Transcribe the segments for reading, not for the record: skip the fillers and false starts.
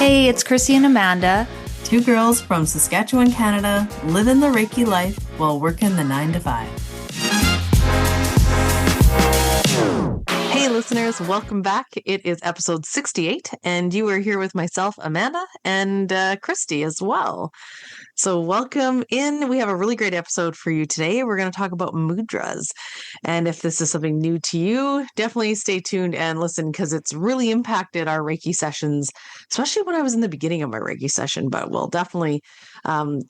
Hey, it's Chrissy and Amanda. Two girls from Saskatchewan, Canada, living the Reiki life while working the 9 to 5. Hey listeners, welcome back. It is episode 68, and you are here with myself, Amanda, and Christy as well. So welcome in. We have a really great episode for you today. We're going to talk about mudras. And if this is something new to you, definitely stay tuned and listen because it's really impacted our Reiki sessions, especially when I was in the beginning of my Reiki session, but we'll definitely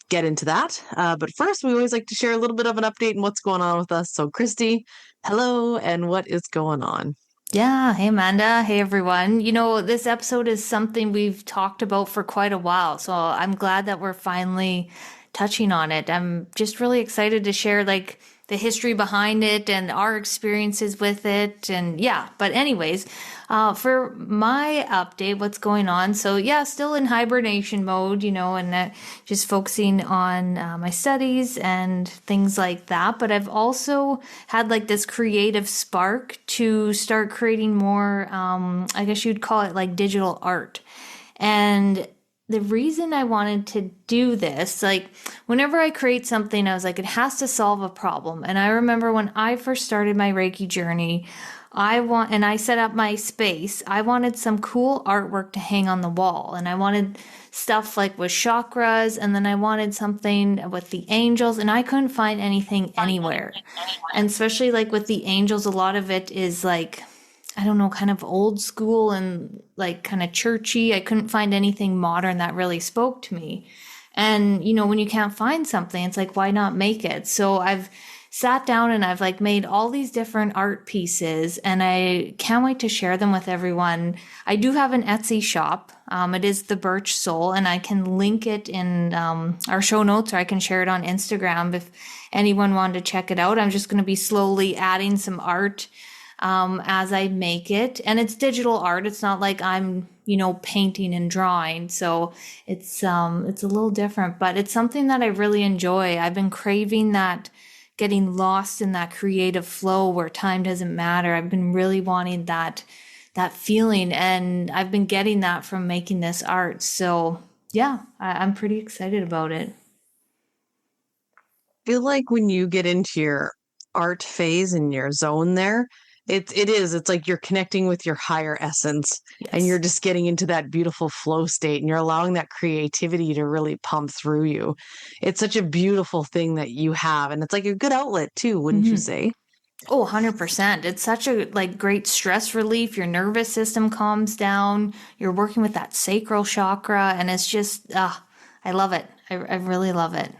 get into that. But first, we always like to share a little bit of an update on what's going on with us. So Christy, hello, and what is going on? Yeah. Hey, Amanda. Hey, everyone. You know, this episode is something we've talked about for quite a while. So I'm glad that we're finally touching on it. I'm just really excited to share the history behind it and our experiences with it. And yeah, but anyways, for my update, what's going on? So yeah, still in hibernation mode, and just focusing on my studies and things like that. But I've also had this creative spark to start creating more, I guess you'd call it digital art. And the reason I wanted to do this, whenever I create something, I was like, it has to solve a problem. And I remember when I first started my Reiki journey, I set up my space. I wanted some cool artwork to hang on the wall. And I wanted stuff with chakras. And then I wanted something with the angels. And I couldn't find anything anywhere. And especially with the angels, a lot of it is I don't know, kind of old school and kind of churchy. I couldn't find anything modern that really spoke to me. And, when you can't find something, it's why not make it? So I've sat down and I've made all these different art pieces and I can't wait to share them with everyone. I do have an Etsy shop. It is The Birch Soul, and I can link it in our show notes, or I can share it on Instagram if anyone wanted to check it out. I'm just going to be slowly adding some art as I make it. And it's digital art. It's not like I'm, painting and drawing. So it's a little different, but it's something that I really enjoy. I've been craving that, getting lost in that creative flow where time doesn't matter. I've been really wanting that feeling, and I've been getting that from making this art. So yeah, I'm pretty excited about it. I feel like when you get into your art phase and your zone there, it's like you're connecting with your higher essence. Yes. And you're just getting into that beautiful flow state and you're allowing that creativity to really pump through you. It's such a beautiful thing that you have. And it's like a good outlet too, wouldn't you say? Oh, 100%. It's such a great stress relief. Your nervous system calms down. You're working with that sacral chakra, and it's just, I love it. I really love it.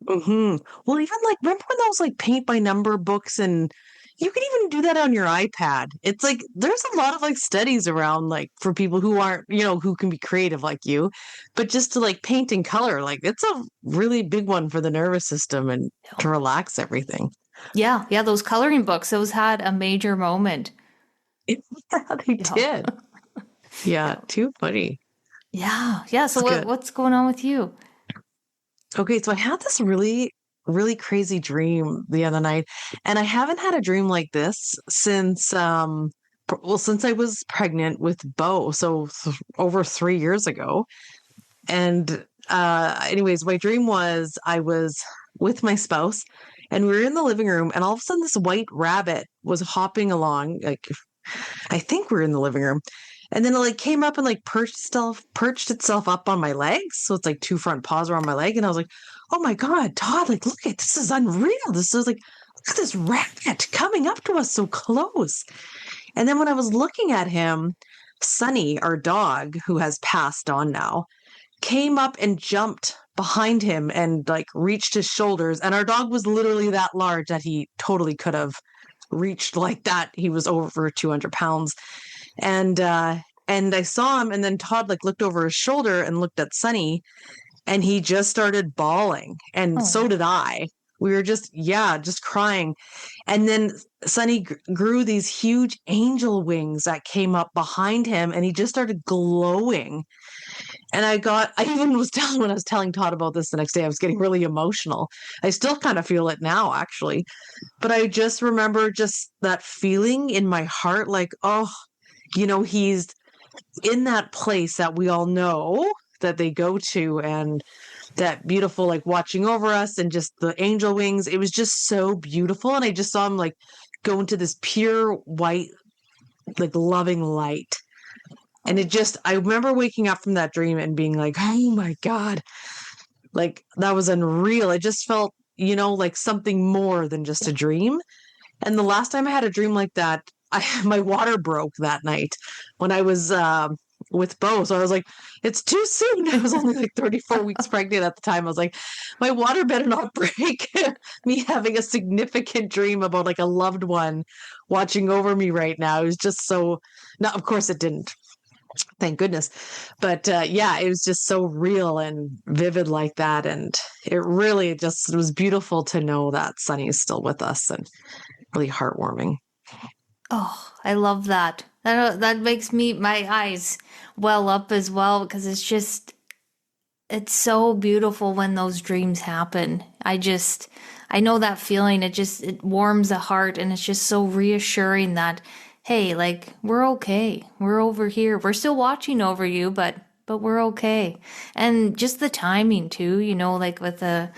Mm-hmm. Well, even remember when those paint by number books, and you can even do that on your iPad. It's there's a lot of studies around for people who aren't, who can be creative like you, but just to paint in color, it's a really big one for the nervous system and to relax everything. Yeah, those coloring books, those had a major moment. Yeah, they did. Yeah, too funny. Yeah. So what's going on with you? Okay, so I had this really, really crazy dream the other night, and I haven't had a dream like this since since I was pregnant with Bo, so over 3 years ago. And anyways, my dream was I was with my spouse and we were in the living room, and all of a sudden this white rabbit was hopping along, I think we were in the living room. And then it came up and perched itself up on my legs. So it's two front paws are on my leg. And I was like, oh my God, Todd, look at this is unreal. This is look at this rabbit coming up to us so close. And then when I was looking at him, Sunny, our dog, who has passed on now, came up and jumped behind him and reached his shoulders. And our dog was literally that large that he totally could have reached like that. He was over 200 pounds. And I saw him, and then Todd looked over his shoulder and looked at Sunny, and he just started bawling, and so did I. We were just crying. And then Sunny grew these huge angel wings that came up behind him, and he just started glowing. And I even was when I was telling Todd about this the next day, I was getting really emotional. I still kind of feel it now, actually. But I just remember just that feeling in my heart, oh, he's in that place that we all know that they go to, and that beautiful, like watching over us and just the angel wings. It was just so beautiful. And I just saw him like go into this pure white, like loving light. And it just, I remember waking up from that dream and being like, oh my God, like that was unreal. It just felt, like something more than just a dream. And the last time I had a dream like that, my water broke that night when I was with Bo. So I was like, it's too soon. I was only like 34 weeks pregnant at the time. I was like, my water better not break. Me having a significant dream about like a loved one watching over me right now. It was just so, no, of course it didn't. Thank goodness. But yeah, it was just so real and vivid like that. And it was beautiful to know that Sunny is still with us, and really heartwarming. Oh, I love that. That makes my eyes well up as well, because it's so beautiful when those dreams happen. I know that feeling. It warms the heart, and it's just so reassuring that, hey, like, we're okay. We're over here. We're still watching over you, but we're okay. And just the timing too, like with the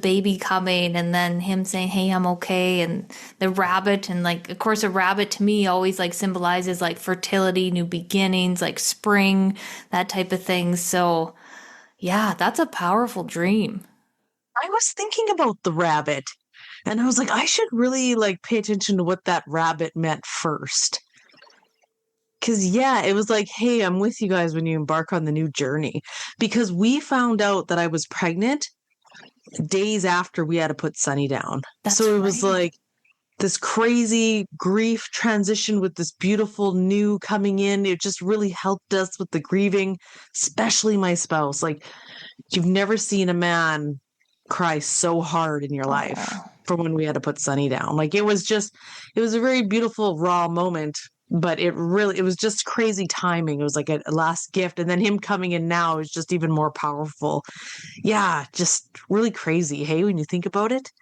baby coming and then him saying, hey, I'm okay. And the rabbit, and like, of course, a rabbit to me always like symbolizes like fertility, new beginnings, like spring, that type of thing. So yeah, that's a powerful dream. I was thinking about the rabbit, and I was like, I should really like pay attention to what that rabbit meant first. Because, yeah, it was like, hey, I'm with you guys when you embark on the new journey. Because we found out that I was pregnant days after we had to put Sunny down. That's So it was right. like this crazy grief transition with this beautiful new coming in. It just really helped us with the grieving, especially my spouse. Like, you've never seen a man cry so hard in your life Oh. from when we had to put Sunny down. Like, it was a very beautiful, raw moment. But it was just crazy timing. It was like a last gift. And then him coming in now is just even more powerful. Yeah, just really crazy. Hey, when you think about it.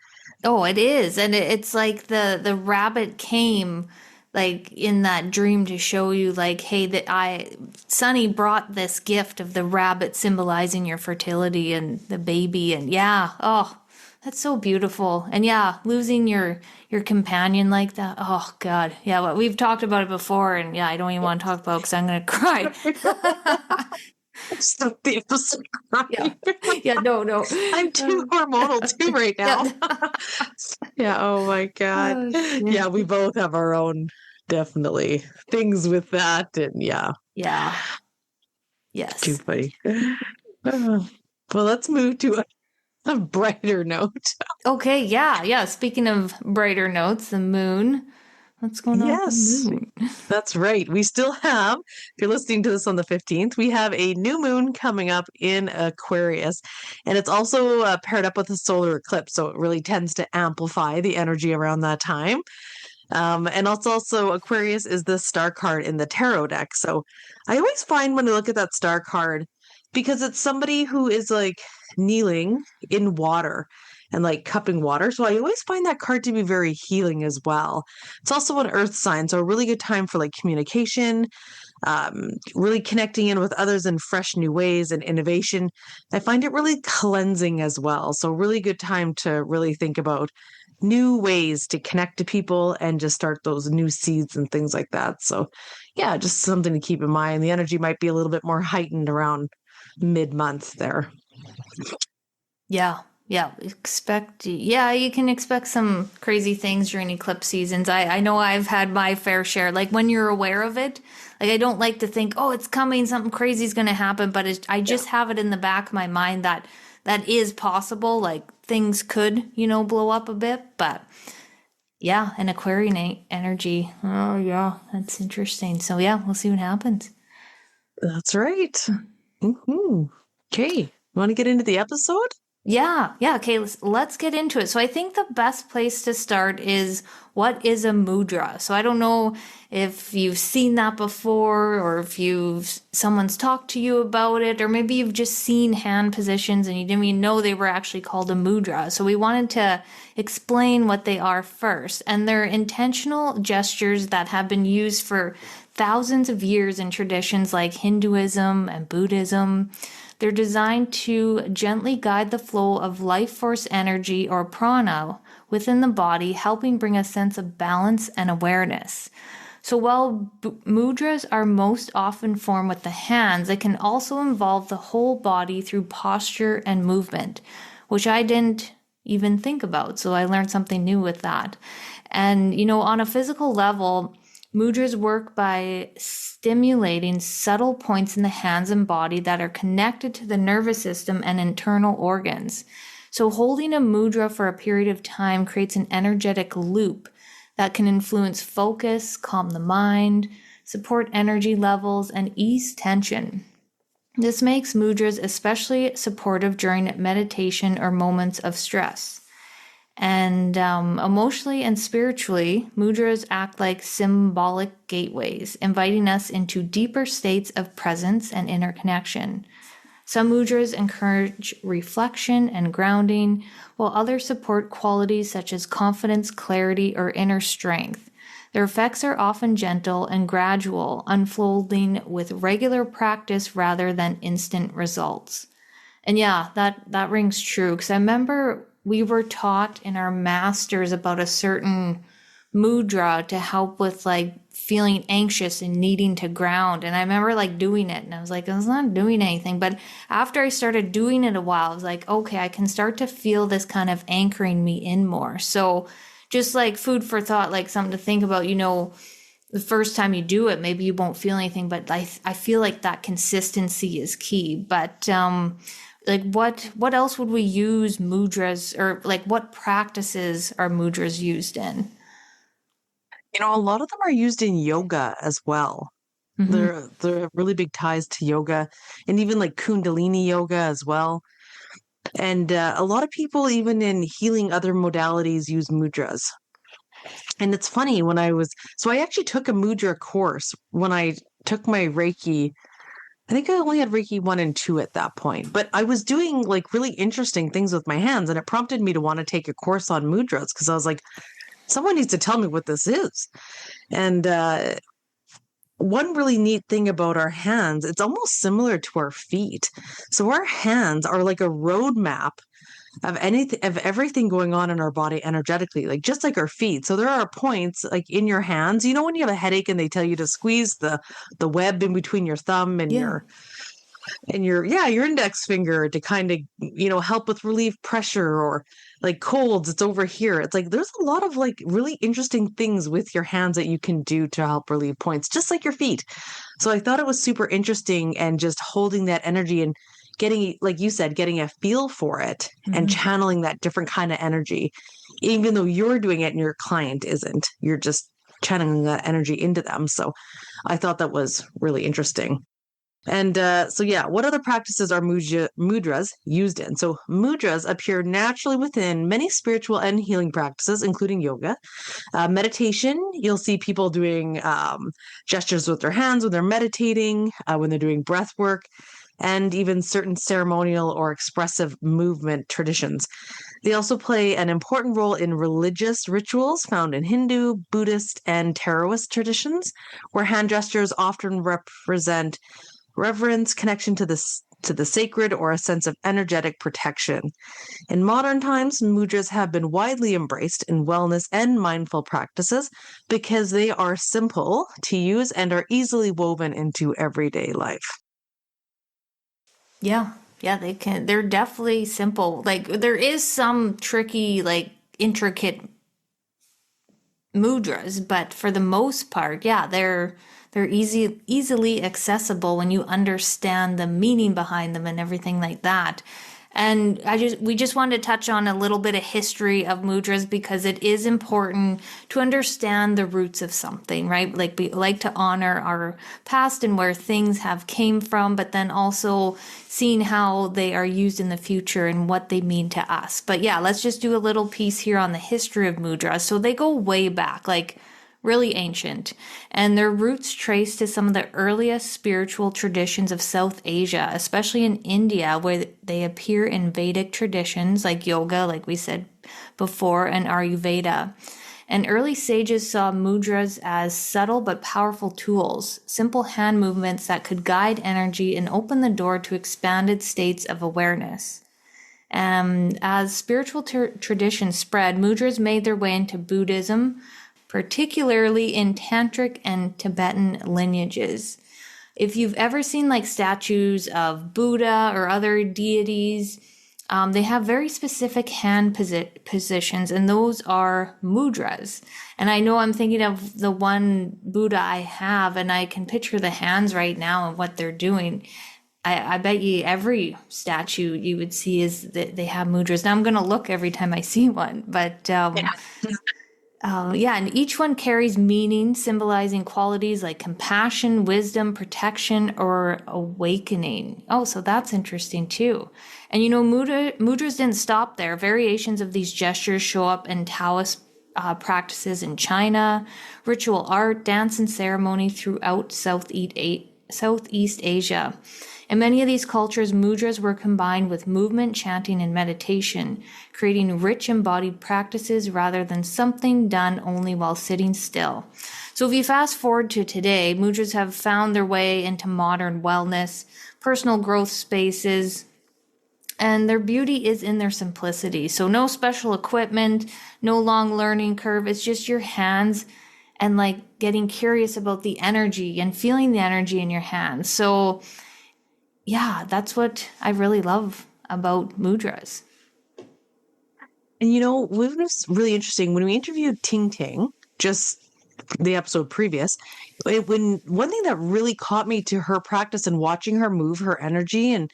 Oh, it is. And it's like the rabbit came like in that dream to show you like, hey, Sunny brought this gift of the rabbit symbolizing your fertility and the baby. And yeah, oh, that's so beautiful. And yeah, losing your companion like that. Oh God. Yeah, well, we've talked about it before, and yeah, I don't even want to talk about it because I'm gonna cry. Stop the episode Yeah. crying. Yeah, no, no. I'm too hormonal too right now. Yeah. Yeah, oh my God. Oh Yeah, shit. we both have our own definitely things with that. And yeah, Yeah. too Yes. funny. Well, let's move to a brighter note. Okay, yeah, yeah. Speaking of brighter notes, the moon. What's going on with the Yes, moon? that's right. We still have, if you're listening to this on the 15th, we have a new moon coming up in Aquarius. And it's also paired up with a solar eclipse. So it really tends to amplify the energy around that time. And also Aquarius is the star card in the tarot deck. So I always find when I look at that star card, because it's somebody who is like kneeling in water and like cupping water. So I always find that card to be very healing as well. It's also an earth sign, so a really good time for like communication, really connecting in with others in fresh new ways and innovation. I find it really cleansing as well. So really good time to really think about new ways to connect to people and just start those new seeds and things like that. So yeah, just something to keep in mind. The energy might be a little bit more heightened around mid-month there. Yeah, yeah. Yeah, you can expect some crazy things during eclipse seasons. I know I've had my fair share. Like when you're aware of it, like I don't like to think, oh, it's coming, something crazy is going to happen, but I Yeah. just have it in the back of my mind that that is possible. Like things could, blow up a bit, but yeah, an Aquarian energy. Oh, yeah, that's interesting. So yeah, we'll see what happens. That's right. Okay. Want to get into the episode? Yeah, yeah. Okay, let's get into it. So I think the best place to start is what is a mudra? So I don't know if you've seen that before or if someone's talked to you about it, or maybe you've just seen hand positions and you didn't even know they were actually called a mudra. So we wanted to explain what they are first. And they're intentional gestures that have been used for thousands of years in traditions like Hinduism and Buddhism. They're designed to gently guide the flow of life force energy or prana within the body, helping bring a sense of balance and awareness. So while mudras are most often formed with the hands, it can also involve the whole body through posture and movement, which I didn't even think about. So I learned something new with that. And, on a physical level, mudras work by stimulating subtle points in the hands and body that are connected to the nervous system and internal organs. So holding a mudra for a period of time creates an energetic loop that can influence focus, calm the mind, support energy levels, and ease tension. This makes mudras especially supportive during meditation or moments of stress. And emotionally and spiritually, mudras act like symbolic gateways, inviting us into deeper states of presence and interconnection. Some mudras encourage reflection and grounding, while others support qualities such as confidence, clarity, or inner strength. Their effects are often gentle and gradual, unfolding with regular practice rather than instant results. And yeah, that rings true, because I remember we were taught in our masters about a certain mudra to help with like feeling anxious and needing to ground. And I remember like doing it and I was like, it's not doing anything. But after I started doing it a while, I was like, okay, I can start to feel this kind of anchoring me in more. So just like food for thought, like something to think about, the first time you do it, maybe you won't feel anything, but I feel like that consistency is key. But like what else would we use mudras, or like what practices are mudras used in? A lot of them are used in yoga as well. Mm-hmm. They're really big ties to yoga and even like Kundalini yoga as well. And a lot of people, even in healing other modalities, use mudras. And it's funny so I actually took a mudra course when I took my Reiki. I think I only had Reiki 1 and 2 at that point, but I was doing like really interesting things with my hands, and it prompted me to want to take a course on mudras because I was like, someone needs to tell me what this is. And one really neat thing about our hands, it's almost similar to our feet. So our hands are like a roadmap of everything going on in our body energetically, like just like our feet. So there are points like in your hands, when you have a headache and they tell you to squeeze the web in between your thumb and Yeah. your index finger to kind of help with relieve pressure, or like colds, it's over here. It's like there's a lot of like really interesting things with your hands that you can do to help relieve points, just like your feet. So I thought it was super interesting, and just holding that energy and getting, like you said, getting a feel for it and Mm-hmm. channeling that different kind of energy, even though you're doing it and your client isn't, you're just channeling that energy into them. So I thought that was really interesting. And what other practices are mudras used in? So mudras appear naturally within many spiritual and healing practices, including yoga. Meditation, you'll see people doing gestures with their hands when they're meditating, when they're doing breath work, and even certain ceremonial or expressive movement traditions. They also play an important role in religious rituals found in Hindu, Buddhist, and Taoist traditions, where hand gestures often represent reverence, connection to the sacred, or a sense of energetic protection. In modern times, mudras have been widely embraced in wellness and mindful practices because they are simple to use and are easily woven into everyday life. Yeah. Yeah, they're definitely simple. Like there is some tricky, like intricate mudras, but for the most part, yeah, they're easily accessible when you understand the meaning behind them and everything like that. And we just wanted to touch on a little bit of history of mudras because it is important to understand the roots of something, right? Like we like to honor our past and where things have came from, but then also seeing how they are used in the future and what they mean to us. But yeah, let's just do a little piece here on the history of mudras. So they go way back, like really ancient, and their roots trace to some of the earliest spiritual traditions of South Asia, especially in India, where they appear in Vedic traditions like yoga, like we said before, and Ayurveda. And early sages saw mudras as subtle but powerful tools, simple hand movements that could guide energy and open the door to expanded states of awareness. As spiritual traditions spread, mudras made their way into Buddhism, particularly in Tantric and Tibetan lineages. If you've ever seen like statues of Buddha or other deities, they have very specific hand positions, and those are mudras. And I know I'm thinking of the one Buddha I have, and I can picture the hands right now and what they're doing. I bet you every statue you would see is that they have mudras. Now I'm going to look every time I see one, but Yeah. yeah, and each one carries meaning, symbolizing qualities like compassion, wisdom, protection, or awakening. Oh, so that's interesting too. And mudras didn't stop there. Variations of these gestures show up in Taoist practices in China, ritual art, dance, and ceremony throughout Southeast Asia. In many of these cultures, mudras were combined with movement, chanting, and meditation, creating rich embodied practices rather than something done only while sitting still. So if you fast forward to today, mudras have found their way into modern wellness, personal growth spaces, and their beauty is in their simplicity. So no special equipment, no long learning curve. It's just your hands and like getting curious about the energy and feeling the energy in your hands. So yeah, that's what I really love about mudras. And what was really interesting when we interviewed Ting Ting, just the episode previous, when one thing that really caught me to her practice and watching her move her energy and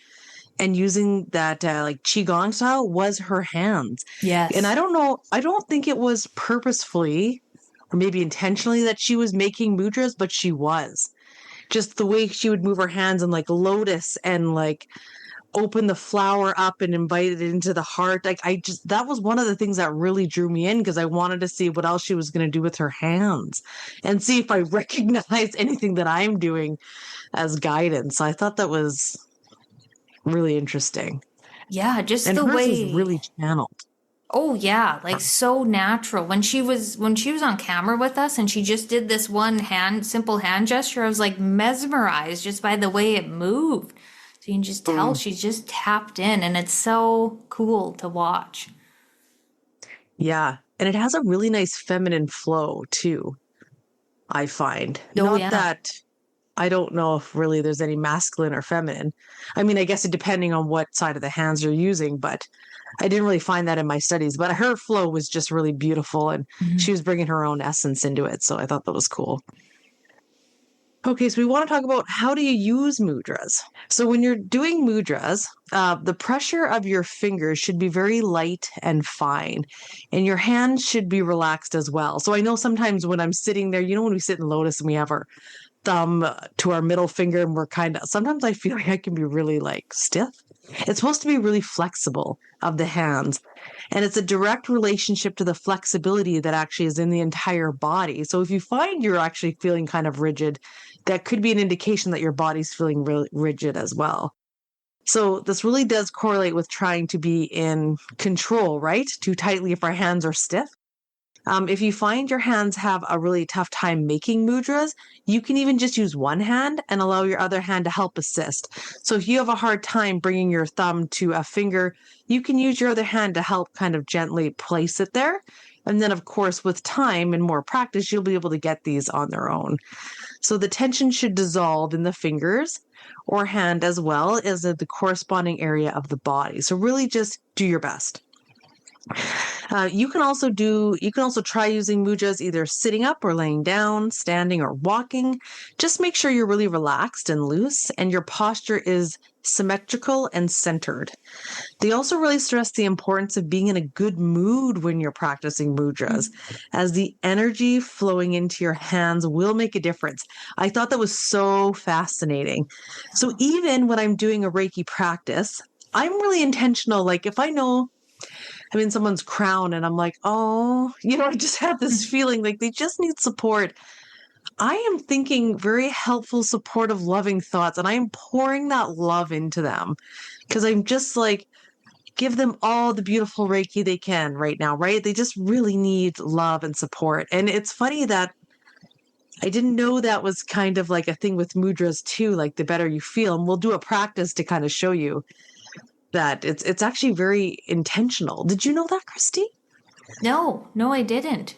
using that like qigong style was her hands. And Yes. I don't think it was purposefully or maybe intentionally that she was making mudras, but she was. Just the way she would move her hands and like lotus and like open the flower up and invite it into the heart. Like that was one of the things that really drew me in because I wanted to see what else she was going to do with her hands and see if I recognize anything that I'm doing as guidance. I thought that was really interesting. Yeah, just And the hers was way. really channeled. Oh yeah, like so natural. When she was on camera with us and she just did this one simple hand gesture, I was like mesmerized just by the way it moved. So you can just tell Mm, she's just tapped in and it's so cool to watch. yeah. And it has a really nice feminine flow too, I find. Oh Not yeah. that I don't know if really there's any masculine or feminine. I mean, I guess it depending on what side of the hands you're using, but I didn't really find that in my studies. But her flow was just really beautiful and she was bringing her own essence into it. So I thought that was cool. Okay, so we want to talk about how do you use mudras. So when you're doing mudras, the pressure of your fingers should be very light and fine, and your hands should be relaxed as well. So I know sometimes when I'm sitting there, when we sit in lotus and we have our thumb to our middle finger and we're sometimes I feel like I can be really like stiff. It's supposed to be really flexible of the hands. And it's a direct relationship to the flexibility that actually is in the entire body. So if you find you're actually feeling kind of rigid, that could be an indication that your body's feeling really rigid as well. So this really does correlate with trying to be in control, right? Too tightly if our hands are stiff. If you find your hands have a really tough time making mudras, you can even just use one hand and allow your other hand to help assist. So if you have a hard time bringing your thumb to a finger, you can use your other hand to help kind of gently place it there. And then, of course, with time and more practice, you'll be able to get these on their own. So the tension should dissolve in the fingers or hand as well as the corresponding area of the body. So really just do your best. You can also try using mudras either sitting up or laying down, standing or walking. Just make sure you're really relaxed and loose and your posture is symmetrical and centered. They also really stress the importance of being in a good mood when you're practicing mudras, as the energy flowing into your hands will make a difference. I thought that was so fascinating. So even when I'm doing a Reiki practice, I'm really intentional. Like if I know I'm in someone's crown and I'm like, oh, I just have this feeling like they just need support. I am thinking very helpful, supportive, loving thoughts, and I am pouring that love into them because I'm just like, give them all the beautiful Reiki they can right now, right? They just really need love and support. And it's funny that I didn't know that was kind of like a thing with mudras too, like the better you feel. And we'll do a practice to kind of show you that it's actually very intentional. Did you know that, Christy? No, no, I didn't.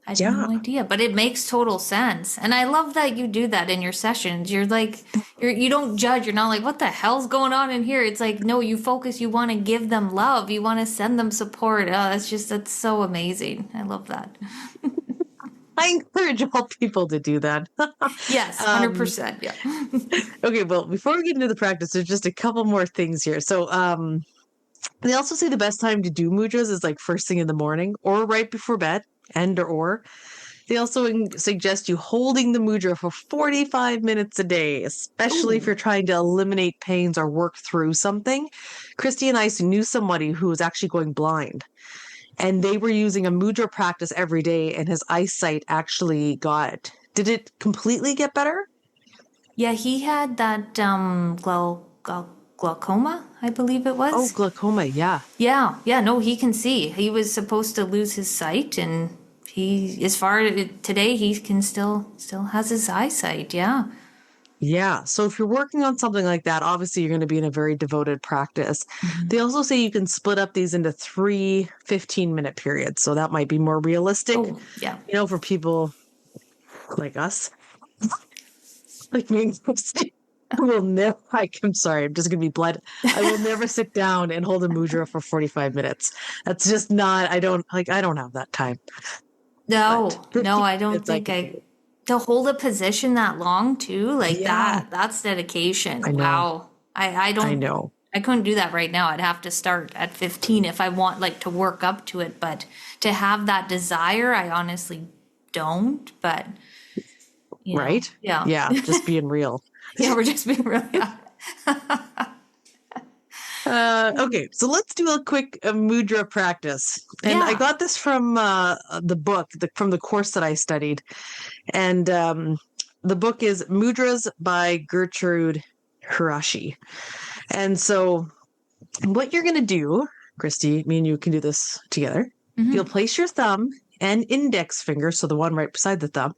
I had Yeah. no idea, but it makes total sense. And I love that you do that in your sessions. You're like, you don't judge. You're not like, what the hell's going on in here? It's like, no, you focus. You want to give them love. You want to send them support. That's so amazing. I love that. I encourage all people to do that. Yes, um, 100%. Yeah. okay, well, before we get into the practice, there's just a couple more things here. So, they also say the best time to do mudras is like first thing in the morning or right before bed, and or. They also suggest you holding the mudra for 45 minutes a day, especially if Ooh. you're trying to eliminate pains or work through something. Christy and I knew somebody who was actually going blind, and they were using a mudra practice every day, and his eyesight actually got. Did it completely get better? Yeah, he had that glaucoma, I believe it Oh, was. glaucoma. Yeah. Yeah, yeah, no, he can see. He was supposed to lose his sight, and he, as far as today, he can still has his eyesight. Yeah. Yeah. So if you're working on something like that, obviously you're going to be in a very devoted practice. Mhm. They also say you can split up these into 3 15-minute periods. So that might be more realistic, Oh, yeah. for people like us, like me and Christy. I will never, I'm sorry, I'm just going to be blunt. I will never sit down and hold a mudra for 45 minutes. That's just not, I don't have that time. But No, no, 15 I don't minutes I think can I do. to hold a position that long too, like Yeah, that's dedication. I know. Wow. I I don't know. I couldn't do that right now. I'd have to start at 15 if I want like to work up to it, but to have that desire, I honestly don't, but Right? yeah. Yeah, just being real. Yeah, we're just being really Okay, so let's do a quick mudra practice. And I yeah. got this from the book, from the course that I studied. And the book is Mudras by Gertrude Hirashi. And so, what you're going to do, Christy, me and you can do this together. You'll Hmm. place your thumb and index finger, so the one right beside the thumb,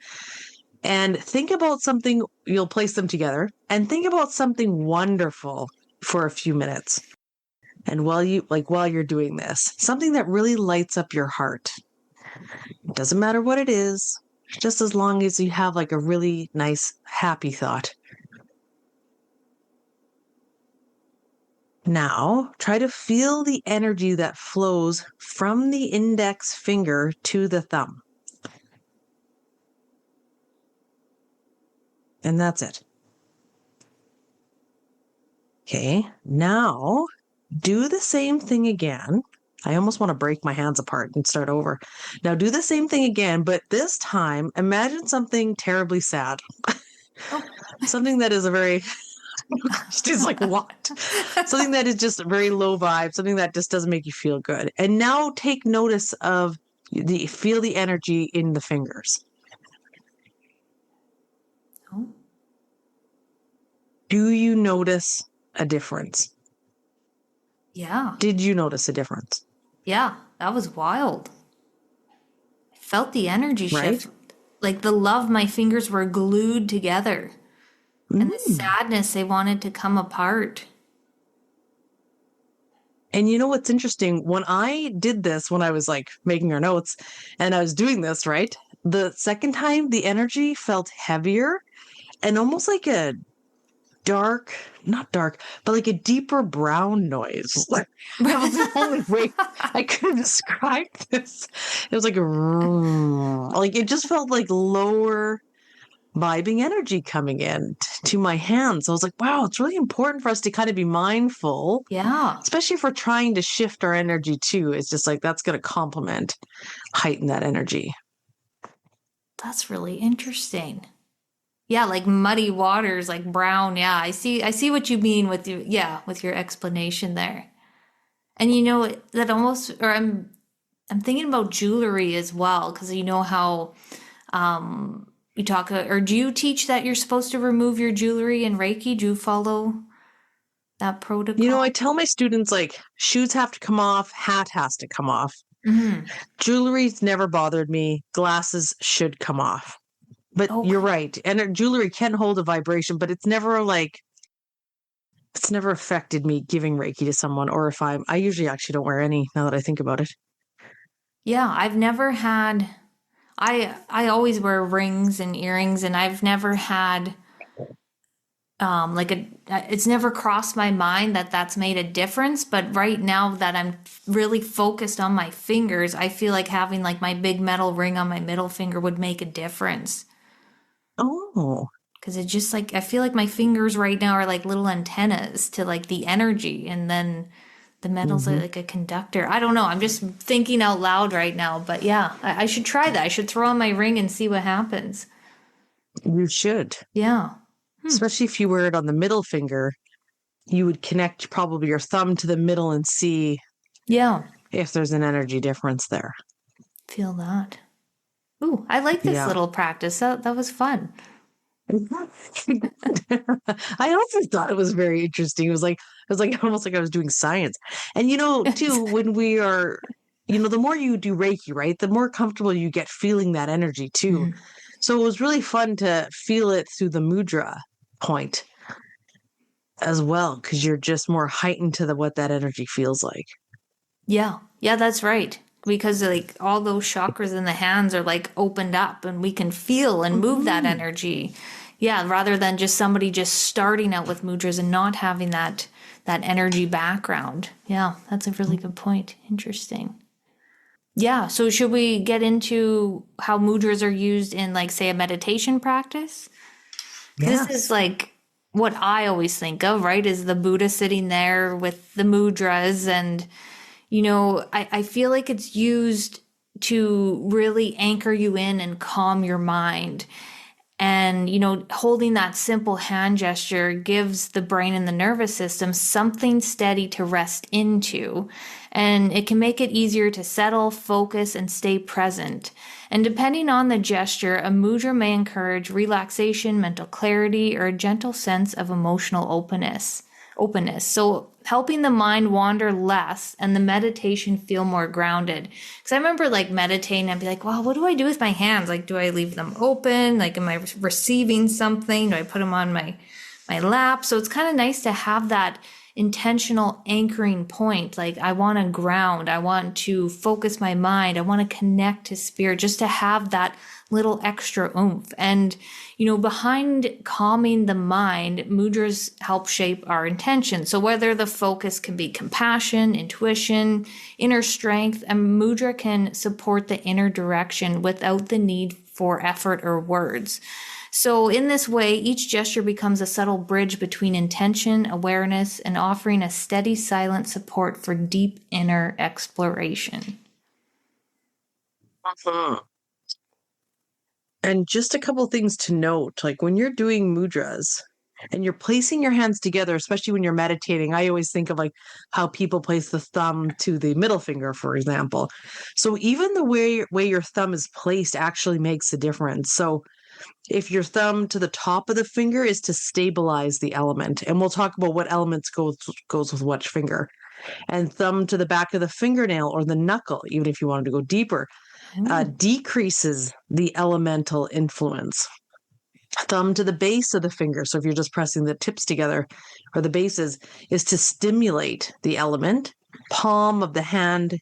and think about something. You'll place them together and think about something wonderful for a few minutes. And while you're doing this, something that really lights up your heart. It doesn't matter what it is, just as long as you have like a really nice, happy thought. Now, try to feel the energy that flows from the index finger to the thumb. And that's it. Okay, now do the same thing again. I almost want to break my hands apart and start over. Now do the same thing again, but this time imagine something terribly sad. Oh. Something that is a very, she's like, what? Something that is just a very low vibe, something that just doesn't make you feel good. And now take notice of feel the energy in the fingers. Oh. Do you notice a difference? Yeah. Did you notice a difference? Yeah, that was wild. I felt the energy Right? shift. Like the love, my fingers were glued together. And the Mm. sadness, they wanted to come apart. And you know what's interesting? When I did this, when I was like making our notes and I was doing this, right? The second time, the energy felt heavier and almost like a dark, not dark, but like a deeper brown noise. Like, that was the only way I could describe this. It was like like it just felt like lower vibing energy coming in to my hands. I was like, wow, it's really important for us to kind of be mindful, Yeah, especially if we're trying to shift our energy too. It's just like that's going to complement, heighten that energy. that's really interesting. Yeah, like muddy waters, like brown. Yeah, I see what you mean with with your explanation there. And that almost, or I'm thinking about jewelry as well, because you know how you talk, or do you teach that you're supposed to remove your jewelry in Reiki? Do you follow that You know, protocol. I tell my students like shoes have to come off, hat has to come off. Hmm. Jewelry's never bothered me. Glasses should come off. But you're Okay. right. And jewelry can hold a vibration, but it's never affected me giving Reiki to someone, or if I usually actually don't wear any now that I think about it. Yeah, I've never had I always wear rings and earrings, and I've never had like a it's never crossed my mind that that's made a difference, but right now that I'm really focused on my fingers, I feel like having like my big metal ring on my middle finger would make a difference. Oh. Because it's just like I feel like my fingers right now are like little antennas to like the energy, and then the metal's Hmm. like a conductor. I don't know. I'm just thinking out loud right now, but yeah, I should try that. I should throw on my ring and see what happens. You should. Yeah. Especially if you wear it on the middle finger, you would connect probably your thumb to the middle and see Yeah. if there's an energy difference there. Feel that. Ooh, I like this Yeah. little practice. That was fun. I also thought it was very interesting. It was like almost like I was doing science. And too, when we are, the more you do Reiki, right, the more comfortable you get feeling that energy too. Mhm. So it was really fun to feel it through the mudra point as well, because you're just more heightened to what that energy feels like. Yeah. Yeah, that's right. Because like all those chakras in the hands are like opened up and we can feel and move that Mhm. energy. Yeah, rather than just somebody just starting out with mudras and not having that energy background. Yeah, that's a really good point. Interesting. Yeah, so should we get into how mudras are used in like say a meditation practice? Because this is Yes. like what I always think of, right? Is the Buddha sitting there with the mudras. And, I feel like it's used to really anchor you in and calm your mind. And, holding that simple hand gesture gives the brain and the nervous system something steady to rest into. And it can make it easier to settle, focus, and stay present. And depending on the gesture, a mudra may encourage relaxation, mental clarity, or a gentle sense of emotional openness. So helping the mind wander less and the meditation feel more grounded. Because I remember like meditating, I'd be like, wow, what do I do with my hands? Like, do I leave them open? Like, am I receiving something? Do I put them on my lap? So it's kind of nice to have that intentional anchoring point. Like, I want to ground, I want to focus my mind, I want to connect to spirit, just to have that little extra oomph. And, behind calming the mind, mudras help shape our intention. So whether the focus can be compassion, intuition, inner strength, a mudra can support the inner direction without the need for effort or words. So, in this way, each gesture becomes a subtle bridge between intention, awareness, and offering a steady, silent support for deep inner exploration. Mhm. And just a couple things to note, like when you're doing mudras and you're placing your hands together, especially when you're meditating, I always think of like how people place the thumb to the middle finger, for example. So even the way your thumb is placed actually makes a difference. So if your thumb to the top of the finger is to stabilize the element, and we'll talk about what elements goes with which finger, and thumb to the back of the fingernail or the knuckle, even if you wanted to go deeper, Ooh. decreases the elemental influence. Thumb to the base of the finger, so if you're just pressing the tips together or the bases, is to stimulate the element. Palm of the hand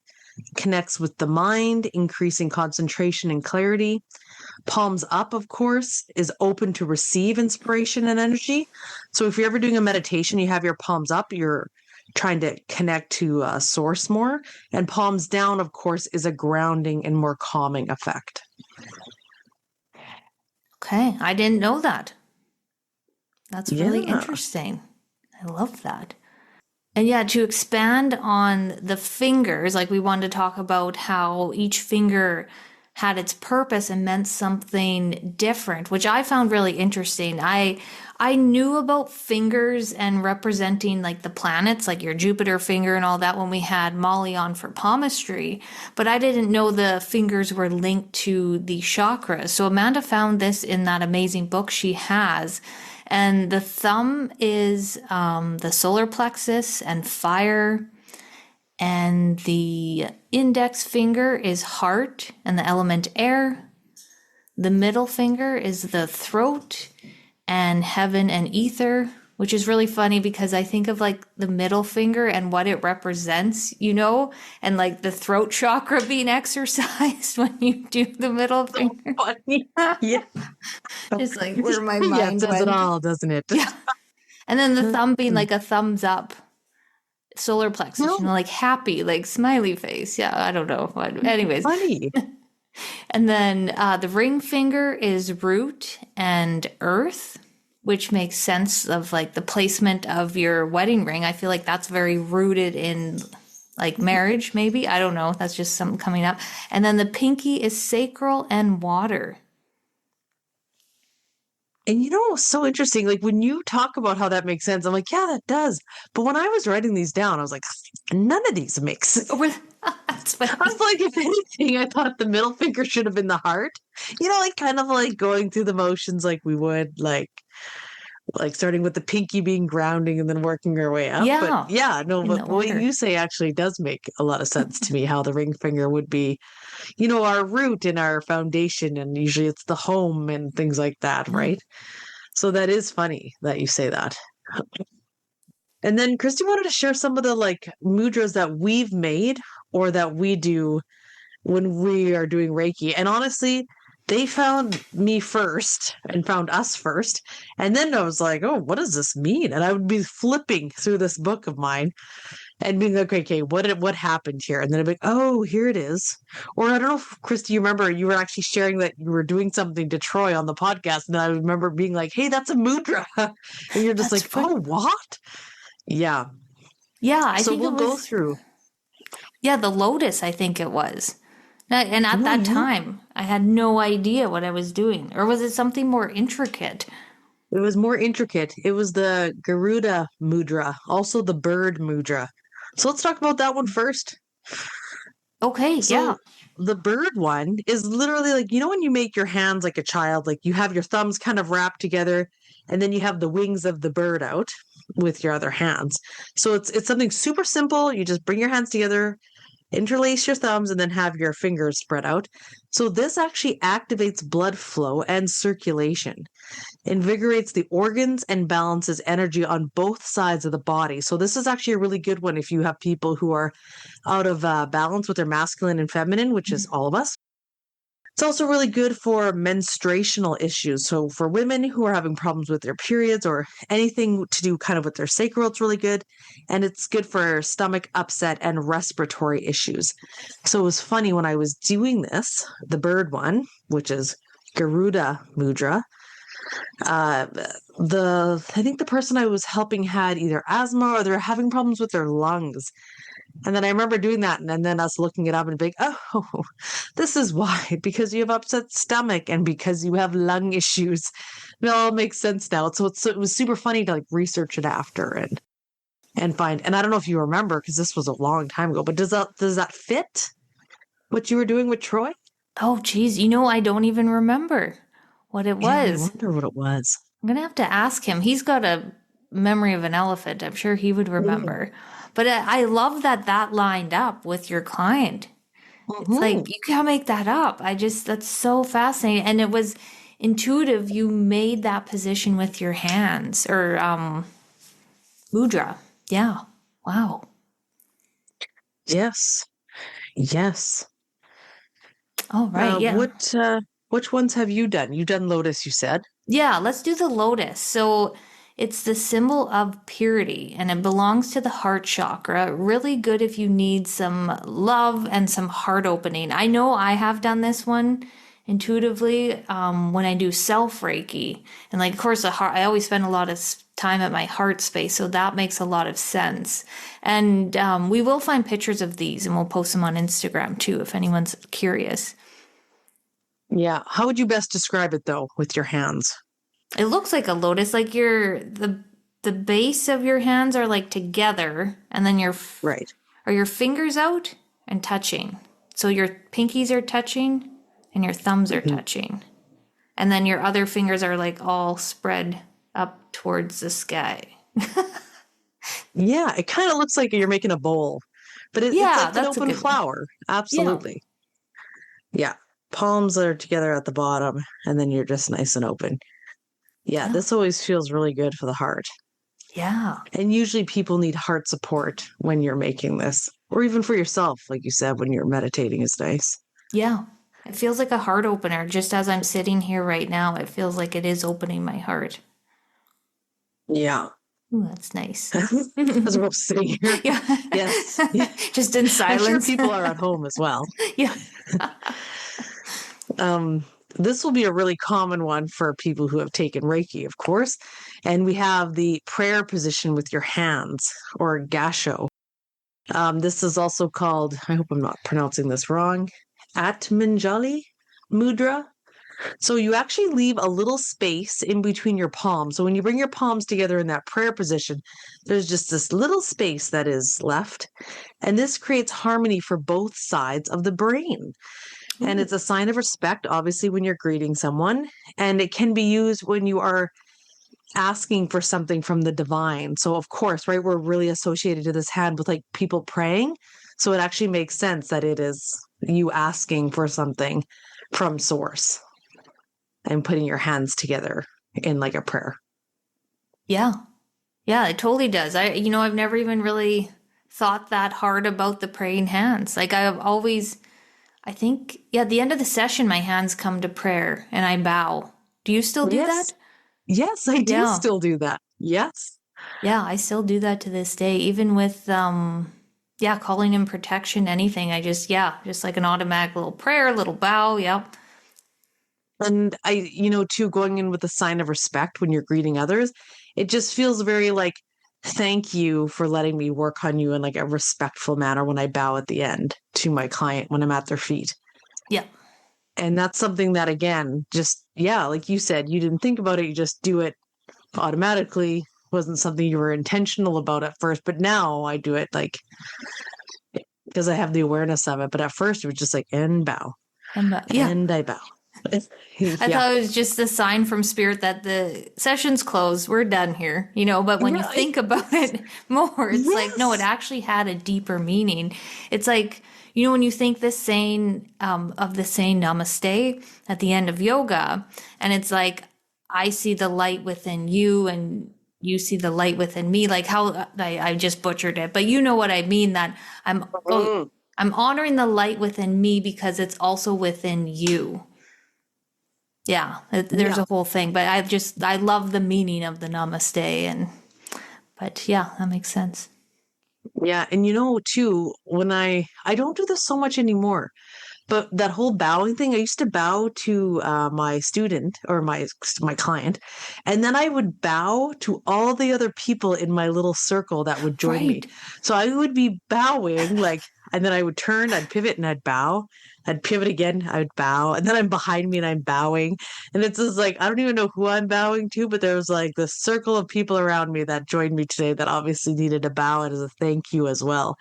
connects with the mind, increasing concentration and clarity. Palms up, of course, is open to receive inspiration and energy. So if you're ever doing a meditation, you have your palms up, you're trying to connect to source more. And palms down, of course, is a grounding and more calming effect. Okay, I didn't know that. That's really Yeah. interesting. I love that. And yeah, to expand on the fingers, like we wanted to talk about how each finger had its purpose and meant something different, which I found really interesting. I knew about fingers and representing like the planets, like your Jupiter finger and all that when we had Molly on for palmistry, but I didn't know the fingers were linked to the chakras. So Amanda found this in that amazing book she has. And the thumb is the solar plexus and fire. And the index finger is heart and the element air. The middle finger is the throat and heaven and ether, which is really funny because I think of like the middle finger and what it represents, and like the throat chakra being exercised when you do the middle So finger. funny. Yeah. Just like where my Yeah, it mind says it went. all, doesn't it? Yeah. And then the thumb being like a thumbs up solar plexus, No, like happy, like smiley face. Yeah, I don't know. But anyways. funny. And then the ring finger is root and earth, which makes sense of like the placement of your wedding ring. I feel like that's very rooted in like marriage, maybe. I don't know. That's just something coming up. And then the pinky is sacral and water. And so interesting. Like when you talk about how that makes sense, I'm like, yeah, that does. But when I was writing these down, I was like, none of these make sense. That's funny. I was like, if anything, I thought the middle finger should have been the heart. Like kind of like going through the motions like we would, like starting with the pinky being grounding and then working our way up. But Yeah, yeah, no, in the but what order. you say actually does make a lot of sense to me, how the ring finger would be, our root and our foundation, and usually it's the home and things like that, Yeah. right? So that is funny that you say that. And then Christy wanted to share some of the like mudras that we've made or that we do when we are doing Reiki. And honestly, they found me first and found us first. And then I was like, oh, what does this mean? And I would be flipping through this book of mine and being like, okay, what happened here? And then I'd be like, oh, here it is. Or I don't know if Christy, you remember you were actually sharing that you were doing something to Troy on the podcast. And I remember being like, hey, that's a mudra. And you're just That's like, funny. oh, what? Yeah. Yeah, I So think it we'll go was, through. yeah, the lotus, I think it was. And at No, that you time, I had no idea what I was doing. Or was it something more intricate? It was more intricate. It was the Garuda mudra, also the bird mudra. So let's talk about that one first. Okay, yeah. So the bird one is literally like, when you make your hands like a child, like you have your thumbs kind of wrapped together and then you have the wings of the bird out with your other hands. So it's something super simple. You just bring your hands together, interlace your thumbs, and then have your fingers spread out. So this actually activates blood flow and circulation, invigorates the organs, and balances energy on both sides of the body. So this is actually a really good one if you have people who are out of balance with their masculine and feminine, which is all of us. It's also really good for menstruational issues. So for women who are having problems with their periods or anything to do kind of with their sacral, it's really good. And it's good for stomach upset and respiratory issues. So it was funny when I was doing this, the bird one, which is Garuda Mudra. I think the person I was helping had either asthma or they're having problems with their lungs. And then I remember doing that and then us looking it up and being, oh, this is why, because you have upset stomach and because you have lung issues. It all makes sense now. So it was super funny to like research it after and find. And I don't know if you remember because this was a long time ago, but does that fit what you were doing with Troy? Oh, geez. I don't even remember what it Yeah, I was. wonder what it was. I'm going to have to ask him. He's got a memory of an elephant. I'm sure he would remember. But I love that lined up with your client. It's Mm-hmm. like, you can't make that up. That's so fascinating. And it was intuitive. You made that position with your hands or mudra. Yeah. Wow. Yes. Yes. All right. Yeah. Which ones have you done? You've done Lotus, you said. Yeah. Let's do the lotus. So it's the symbol of purity and it belongs to the heart chakra. Really good if you need some love and some heart opening. I know I have done this one intuitively when I do self Reiki. And like, of course, I always spend a lot of time at my heart space. So that makes a lot of sense. And we will find pictures of these and we'll post them on Instagram too, if anyone's curious. Yeah. How would you best describe it though with your hands? It looks like a lotus, like the base of your hands are like together, and then Right. are your fingers out and touching. So your pinkies are touching, and your thumbs are Mhm. touching, and then your other fingers are like all spread up towards the sky. Yeah, it kind of looks like you're making a bowl, but it's Yeah, like an that's a open good one. flower. Yeah. Absolutely. Yeah. Palms are together at the bottom, and then you're just nice and open. Yeah, Yeah. this always feels really good for the heart. Yeah. And usually people need heart support when you're making this, or even for yourself, like you said, when you're meditating is nice. Yeah. It feels like a heart opener. Just as I'm sitting here right now, it feels like it is opening my heart. Yeah. Ooh, that's nice. As we're sitting here. Yeah. Yes. Yeah. Just in I'm sure silence. people are at home as well. Yeah. Um, this will be a really common one for people who have taken Reiki, of course. And we have the prayer position with your hands, or gasho. This is also called, I hope I'm not pronouncing this wrong, Atmanjali Mudra. So you actually leave a little space in between your palms. So when you bring your palms together in that prayer position, there's just this little space that is left. And this creates harmony for both sides of the brain. And Ooh. it's a sign of respect, obviously, when you're greeting someone. And it can be used when you are asking for something from the divine. So, of course, right, we're really associated to this hand with like people praying. So it actually makes sense that it is you asking for something from source and putting your hands together in like a prayer. Yeah. Yeah, it totally does. I've never even really thought that hard about the praying hands. Like I've always, I think, yeah, at the end of the session, my hands come to prayer and I bow. Do you still do Yes. that? Yes, I do Yeah. still do that. Yes. Yeah, I still do that to this day, even with, yeah, calling in protection, anything. Just like an automatic little prayer, little bow. Yep. And too, going in with a sign of respect when you're greeting others, it just feels very like, thank you for letting me work on you in like a respectful manner when I bow at the end to my client when I'm at their feet. Yep. And that's something that, again, just, yeah, like you said, you didn't think about it, you just do it automatically. Wasn't something you were intentional about at first, but now I do it like because I have the awareness of it. But at first, it was just like, and bow, Yeah. and I bow. I Yeah. thought it was just a sign from spirit that the session's closed. We're done here, but when you Right. think about it more, it's like, no, it Yes. actually had a deeper meaning. It's like, when you think this saying, of the saying namaste at the end of yoga, and it's like, I see the light within you and you see the light within me, like how I just butchered it, but you know what I mean, that Mhm. I'm honoring the light within me because it's also within you. Yeah, there's Yeah. a whole thing, but I love the meaning of the namaste, but yeah, that makes sense. Yeah. And too, when I don't do this so much anymore, but that whole bowing thing, I used to bow to my student or my client, and then I would bow to all the other people in my little circle that would join me. Right. So I would be bowing like, and then I would turn, I'd pivot, and I'd bow. I'd pivot again, I would bow, and then I'm behind me and I'm bowing, and it's just like I don't even know who I'm bowing to, but there was like this circle of people around me that joined me today that obviously needed a bow and as a thank you as well.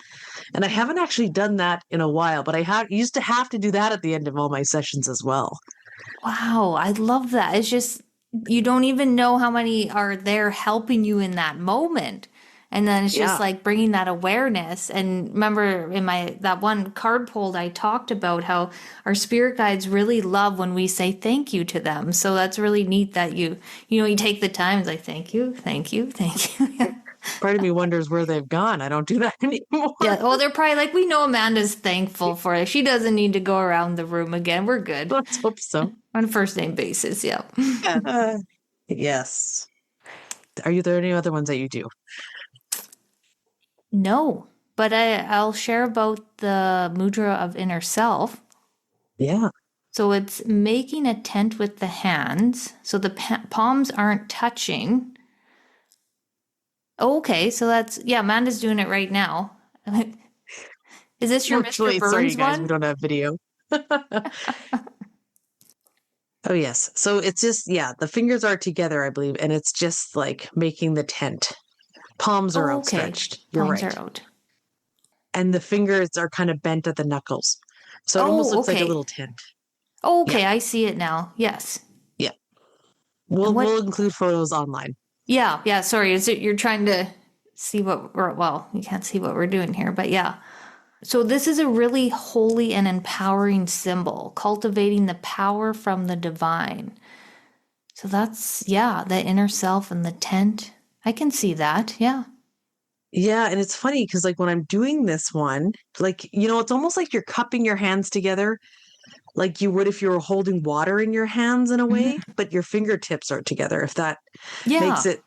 And I haven't actually done that in a while, but I used to have to do that at the end of all my sessions as well. Wow, I love that. It's just you don't even know how many are there helping you in that moment. And then it's just Yeah. like bringing that awareness. And remember in that one card pulled, I talked about how our spirit guides really love when we say thank you to them. So that's really neat that you take the time to like, thank you, thank you, thank you. Part of me wonders where they've gone. I don't do that Yeah. anymore. Well, they're probably like, we know Amanda's thankful for it. She doesn't need to go around the room again. We're good Let's hope so. on a first name basis. Yeah. Uh, yes. Are there any other ones that you do? No, but I'll share about the mudra of inner self. Yeah. So it's making a tent with the hands, so the palms aren't touching. Oh, okay, so yeah, Amanda's doing it right now. Is this your Mr. Actually, sorry, you Burns guys, we one? don't have video. Oh, yes. So it's just, yeah, the fingers are together, I believe, and it's just like making the tent. Palms are Oh, okay. outstretched. You're Palms right. are out. And the fingers are kind of bent at the knuckles. So it almost Oh, looks like a okay. little tent. Oh, Yeah. okay, I see it now. Yes. Yeah. And We'll include photos online. Yeah, yeah, sorry. Is it you're trying to see what we're, well, you can't see what we're doing here, but yeah. So this is a really holy and empowering symbol, cultivating the power from the divine. So that's, yeah, the inner self and the tent. I can see that. Yeah. Yeah, and it's funny because like when I'm doing this one, like it's almost like you're cupping your hands together like you would if you were holding water in your hands in a way, Hmm. but your fingertips are together, if that makes Yeah. it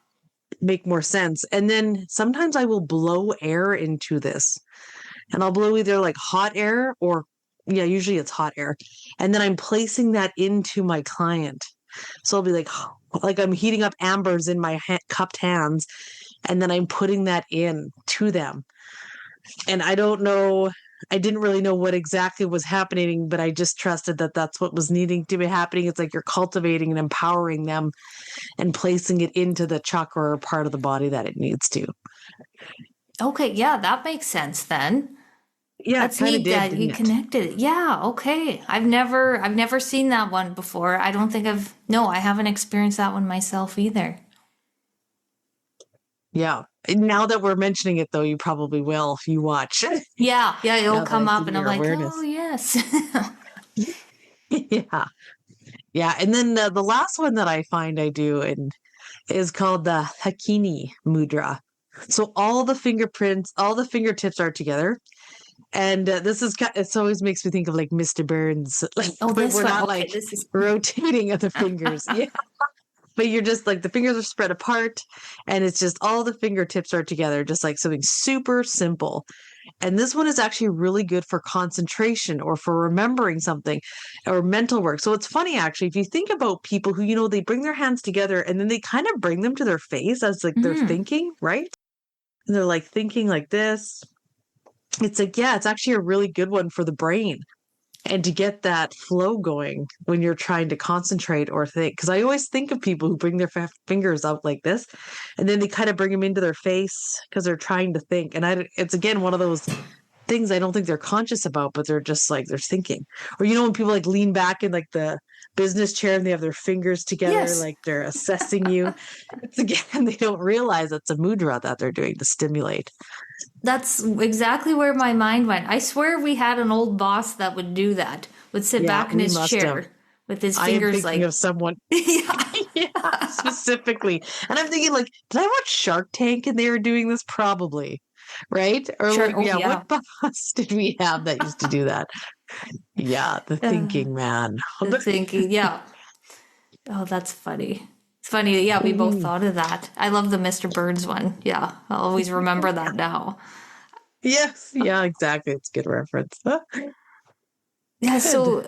make more sense. And then sometimes I will blow air into this, and I'll blow either like hot air or, yeah, usually it's hot air. And then I'm placing that into my client. So I'll be like I'm heating up ambers in my cupped hands, and then I'm putting that in to them. And I don't know, I didn't really know what exactly was happening, but I just trusted that that's what was needing to be happening. It's like you're cultivating and empowering them and placing it into the chakra or part of the body that it needs to. Okay. Yeah, that makes sense then. Yeah, it That's kind of neat did, that didn't you it? connected it. Yeah, okay. I've never seen that one before. I don't think no, I haven't experienced that one myself either. Yeah. And now that we're mentioning it, though, you probably will if you watch. Yeah, yeah, it'll Now that come it's up in and I'm your like, oh, awareness. yes. Yeah. Yeah. And then the last one that I find I do and is called the Hakini Mudra. So all the fingerprints, all the fingertips are together. And this is, it always makes me think of like Mr. Burns, like, Oh, but this we're one. not Okay, like this is. rotating of the fingers. Yeah. But you're just like the fingers are spread apart and it's just all the fingertips are together, just like something super simple. And this one is actually really good for concentration or for remembering something or mental work. So it's funny, actually, if you think about people who, they bring their hands together and then they kind of bring them to their face as like they're Mm. thinking, right? And they're like thinking like this. It's like, yeah, it's actually a really good one for the brain and to get that flow going when you're trying to concentrate or think. Because I always think of people who bring their fingers out like this, and then they kind of bring them into their face because they're trying to think. And it's again one of those things I don't think they're conscious about, but they're just like they're thinking. Or when people like lean back in like the business chair and they have their fingers together, Yes, like they're assessing you. It's again they don't realize it's a mudra that they're doing to stimulate. that's exactly where my mind went. I swear we had an old boss that would do that, would sit Yeah, back in we his must have. chair with his I am fingers thinking like, of someone. yeah, Yeah, specifically. And I'm thinking, like, did I watch Shark Tank and they were doing this? Probably. Right? Or, sure. like, Oh, yeah, what yeah. boss did we have that used to do that? Yeah, the Uh, thinking man. the thinking, yeah. Oh, that's funny. It's funny. Yeah, we both Mhm. thought of that. I love the Mr. Burns one. Yeah, I'll always remember that now. Yes, yeah, exactly. It's a good reference. Yeah, Good. so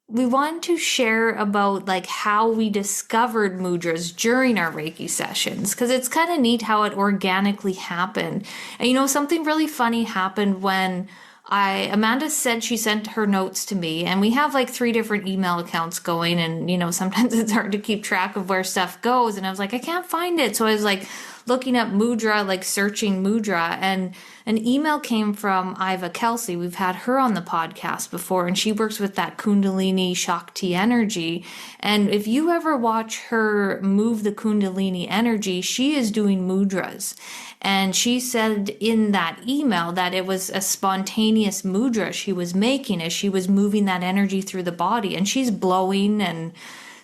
we want to share about like how we discovered mudras during our Reiki sessions because it's kind of neat how it organically happened. And something really funny happened when Amanda said she sent her notes to me, and we have like three different email accounts going, and sometimes it's hard to keep track of where stuff goes. And I was like, I can't find it. So I was like looking up mudra, like searching mudra, and an email came from Iva Kelsey. We've had her on the podcast before, and she works with that Kundalini Shakti energy. And if you ever watch her move the Kundalini energy, she is doing mudras. And she said in that email that it was a spontaneous mudra she was making as she was moving that energy through the body. And she's blowing and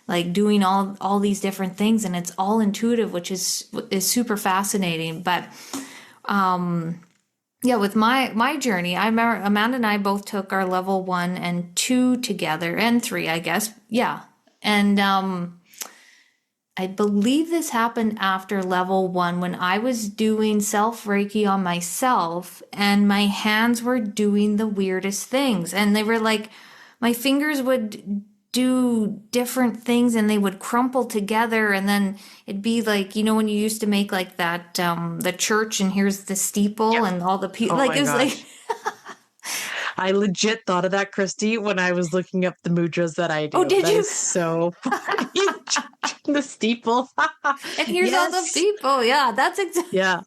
like doing all these different things, and it's all intuitive, which is super fascinating. But yeah, with my journey, I remember Amanda and I both took our level 1 and 2 together, and 3, I guess. Yeah. And I believe this happened after level 1 when I was doing self Reiki on myself, and my hands were doing the weirdest things. And they were like, my fingers would do different things and they would crumple together. And then it'd be like, when you used to make like that, the church and here's the steeple Yep. and all the people, Oh like my it was like, gosh. I legit thought of that, Christy, when I was looking up the mudras that I oh, do. did That you? is so funny. The steeple. And here's all the Yes. people. Yeah, that's exactly Yeah.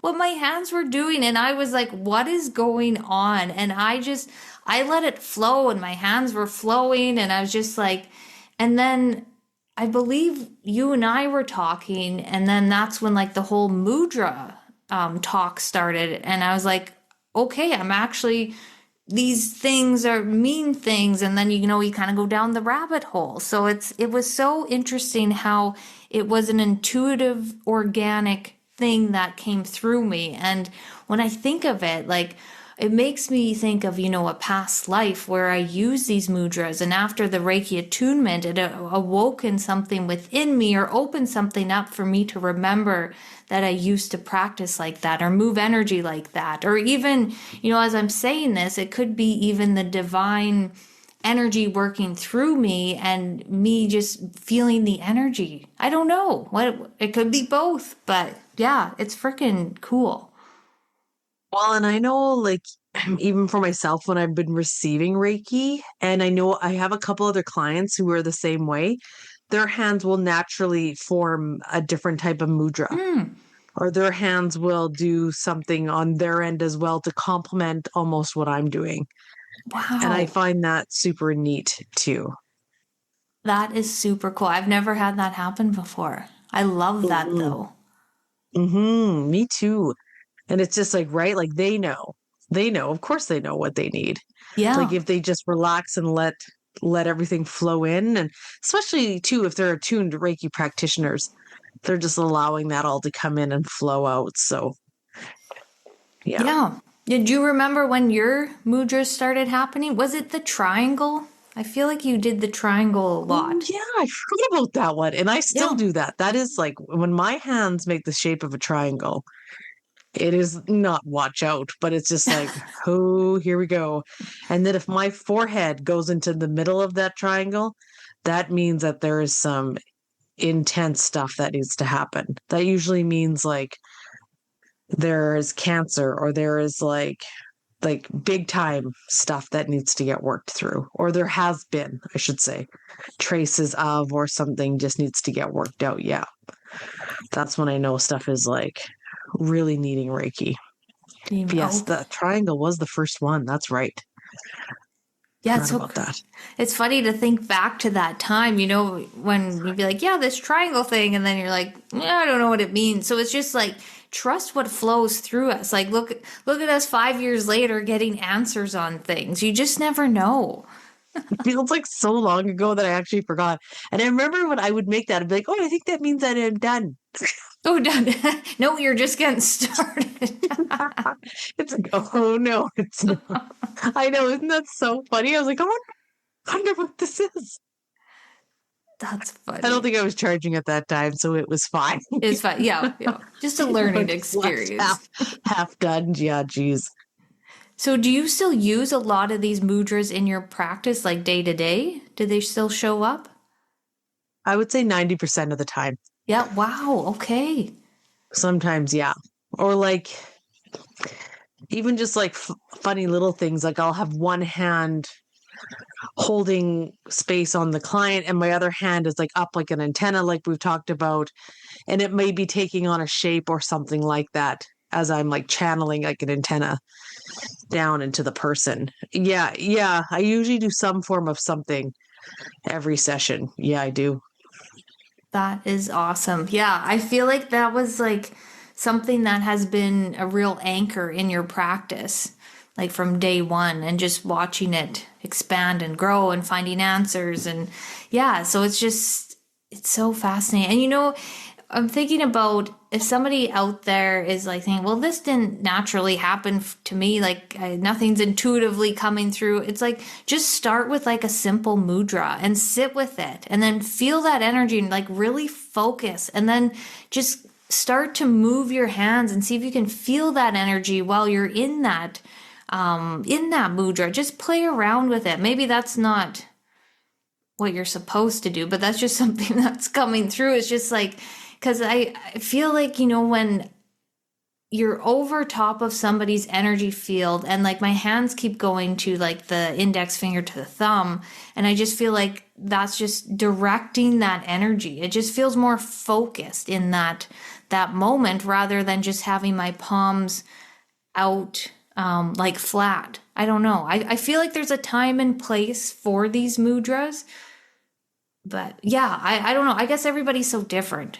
what my hands were doing. And I was like, what is going on? And I let it flow and my hands were flowing. And I was just like, and then I believe you and I were talking, and then that's when like the whole mudra talk started, and I was like, okay, I'm actually these things are mean things, and then you kind of go down the rabbit hole. So it was so interesting how it was an intuitive, organic thing that came through me, and when I think of it, like it makes me think of, a past life where I use these mudras, and after the Reiki attunement, it awoken something within me or opened something up for me to remember that I used to practice like that or move energy like that. Or even, as I'm saying this, it could be even the divine energy working through me and me just feeling the energy. I don't know what it could be both, but yeah, it's freaking cool. Well, and I know, like, even for myself, when I've been receiving Reiki, and I know I have a couple other clients who are the same way, their hands will naturally form a different type of mudra, Mm, or their hands will do something on their end as well to complement almost what I'm doing. And I wow. find that super neat too. That is super cool. I've never had that happen before. I love that Hmm. though. Me too. And it's just like, right? Like they know, of course they know what they need. Like Yeah. if they just relax and let everything flow in, and especially too if they're attuned Reiki practitioners, they're just allowing that all to come in and flow out. So yeah. Yeah. Did you remember when your mudras started happening? Was it the triangle? I feel like you did the triangle a Oh lot. yeah, I forgot about that one. And I still Yeah. do that. That is like when my hands make the shape of a triangle, it is not watch out, but it's just like, oh, here we go. And then if my forehead goes into the middle of that triangle, that means that there is some intense stuff that needs to happen. That usually means like there is cancer, or there is like big time stuff that needs to get worked through, or there has been, I should say, traces of, or something just needs to get worked out. Yeah. That's when I know stuff is like really needing Reiki. Yes, Okay. the triangle was the first one. That's right. Yeah, it's Forgot so about that. it's funny to think back to that time, when you'd be like, yeah, this triangle thing, and then you're like, yeah, I don't know what it means. So it's just like trust what flows through us. Like look at us 5 years later getting answers on things. You just never know. It feels like so long ago that I actually forgot. And I remember when I would make that, I'd be like, oh, I think that means that I'm done. Oh, done. No, you're just getting started. It's like, oh no, it's not. I know, isn't that so funny? I was like, oh, I wonder what this is. That's I don't funny. think I was charging at that time, so it was fine. It's fun. Yeah, yeah. Just a But learning just left experience. half done. Yeah, geez. So, do you still use a lot of these mudras in your practice, like day to day? Do they still show up? I would say 90% of the time. Yeah. Wow. Okay. Sometimes, yeah. Or like even just like funny little things. Like I'll have one hand holding space on the client, and my other hand is like up like an antenna, like we've talked about. And it may be taking on a shape or something like that as I'm like channeling like an antenna down into the person. Yeah, yeah. I usually do some form of something every session. Yeah, I do. That is awesome. Yeah, I feel like that was like something that has been a real anchor in your practice, like from day one, and just watching it expand and grow and finding answers. And yeah, so it's so fascinating. And I'm thinking about if somebody out there is like saying, well, this didn't naturally happen to me, like nothing's intuitively coming through. It's like just start with like a simple mudra and sit with it and then feel that energy and like really focus and then just start to move your hands and see if you can feel that energy while you're in that mudra. Just play around with it. Maybe that's not what you're supposed to do, but that's just something that's coming through. It's just like, because I feel like, when you're over top of somebody's energy field and like my hands keep going to like the index finger to the thumb, and I just feel like that's just directing that energy. It just feels more focused in that moment rather than just having my palms out like flat. I don't know. I feel like there's a time and place for these mudras, But yeah, I don't know. I guess everybody's so different.